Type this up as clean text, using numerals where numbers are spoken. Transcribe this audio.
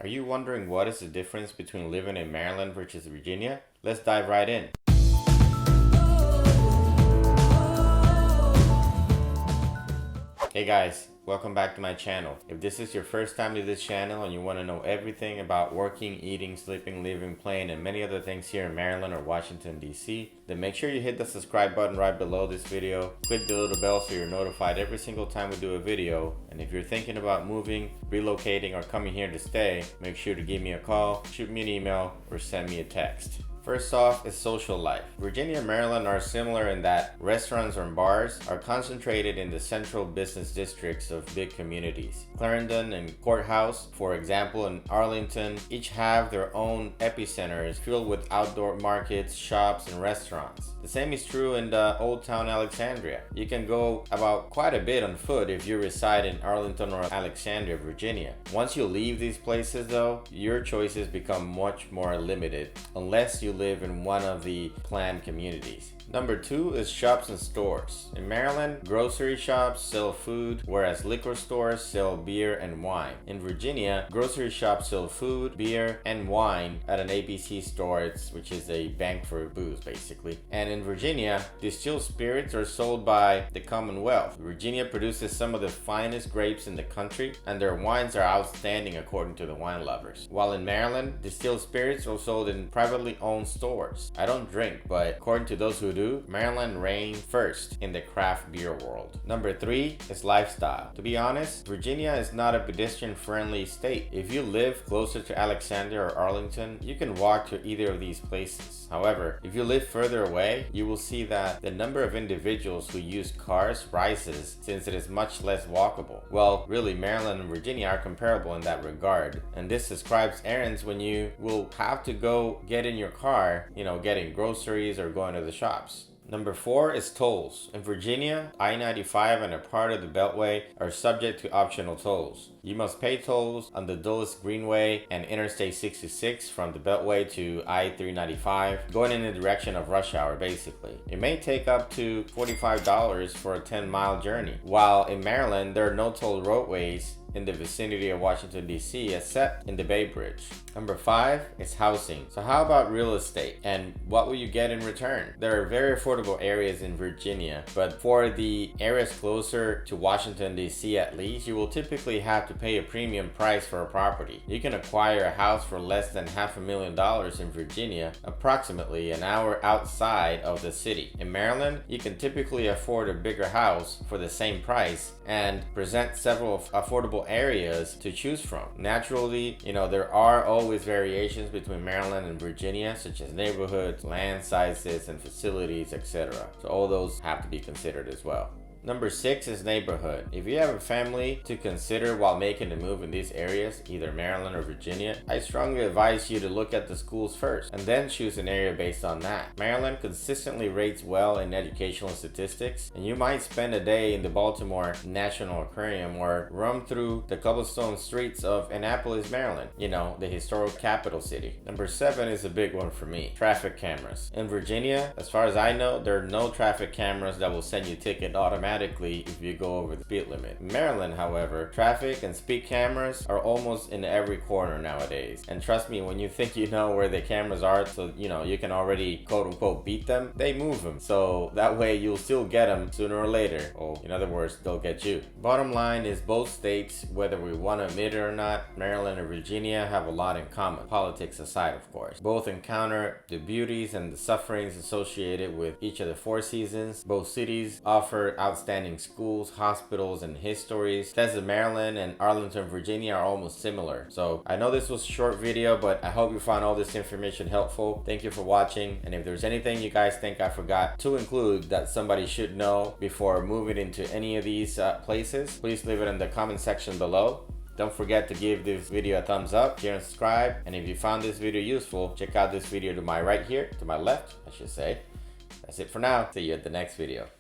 Are you wondering what is the difference between living in Maryland versus Virginia? Let's dive right in. Hey guys, welcome back to my channel. If this is your first time to this channel and you want to know everything about working, eating, sleeping, living, playing, and many other things here in Maryland or Washington, D.C., then make sure you hit the subscribe button right below this video. Click the little bell so you're notified every single time we do a video. And if you're thinking about moving, relocating, or coming here to stay, make sure to give me a call, shoot me an email, or send me a text. First off is social life. Virginia and Maryland are similar in that restaurants and bars are concentrated in the central business districts of big communities. Clarendon and Courthouse, for example, and Arlington each have their own epicenters filled with outdoor markets, shops, and restaurants. The same is true in the Old Town Alexandria. You can go about quite a bit on foot if you reside in Arlington or Alexandria, Virginia. Once you leave these places though, your choices become much more limited unless you live in one of the planned communities. Number 2 is shops and stores. In Maryland, grocery shops sell food, whereas liquor stores sell beer and wine. In Virginia, grocery shops sell food, beer, and wine at an ABC store, which is a bank for booze basically. And in Virginia, distilled spirits are sold by the Commonwealth. Virginia produces some of the finest grapes in the country, and their wines are outstanding according to the wine lovers. While in Maryland, distilled spirits are sold in privately owned stores. I don't drink, but according to those who do, Maryland reigns first in the craft beer world. Number 3 is lifestyle. To be honest, Virginia is not a pedestrian-friendly state. If you live closer to Alexandria or Arlington, you can walk to either of these places. However, if you live further away, you will see that the number of individuals who use cars rises since it is much less walkable. Well, really, Maryland and Virginia are comparable in that regard, and this describes errands when you will have to go get in your car, getting groceries or going to the shops. Number 4 is tolls. In Virginia, I-95 and a part of the Beltway are subject to optional tolls. You must pay tolls on the Dulles Greenway and Interstate 66 from the Beltway to I-395, going in the direction of rush hour basically. It may take up to $45 for a 10-mile journey. While in Maryland, there are no toll roadways in the vicinity of Washington, D.C. except in the Bay Bridge. Number 5 is housing. So how about real estate and what will you get in return? There are very affordable areas in Virginia, but for the areas closer to Washington, D.C. at least, you will typically have to pay a premium price for a property. You can acquire a house for less than $500,000 in Virginia, approximately an hour outside of the city. In Maryland, you can typically afford a bigger house for the same price and present several affordable areas to choose from. Naturally, there are always variations between Maryland and Virginia, such as neighborhoods, land sizes, and facilities, etc. So all those have to be considered as well. Number 6 is neighborhood. If you have a family to consider while making a move in these areas, either Maryland or Virginia, I strongly advise you to look at the schools first and then choose an area based on that. Maryland consistently rates well in educational statistics, and you might spend a day in the Baltimore National Aquarium or roam through the cobblestone streets of Annapolis, Maryland, the historic capital city. Number 7 is a big one for me, traffic cameras. In Virginia, as far as I know, there are no traffic cameras that will send you a ticket automatically if you go over the speed limit. In Maryland, however, traffic and speed cameras are almost in every corner nowadays. And trust me, when you think you know where the cameras are, so you can already quote unquote beat them, they move them. So that way you'll still get them sooner or later. Or in other words, they'll get you. Bottom line is both states, whether we want to admit it or not, Maryland and Virginia have a lot in common. Politics aside, of course. Both encounter the beauties and the sufferings associated with each of the 4 seasons. Both cities offer outstanding schools, hospitals, and histories. Bethesda, Maryland and Arlington, Virginia are almost similar. So I know this was a short video, but I hope you found all this information helpful. Thank you for watching, and if there's anything you guys think I forgot to include that somebody should know before moving into any of these places, please leave it in the comment section below. Don't forget to give this video a thumbs up, share and subscribe, and if you found this video useful, check out this video to my right here, to my left I should say. That's it for now. See you at the next video.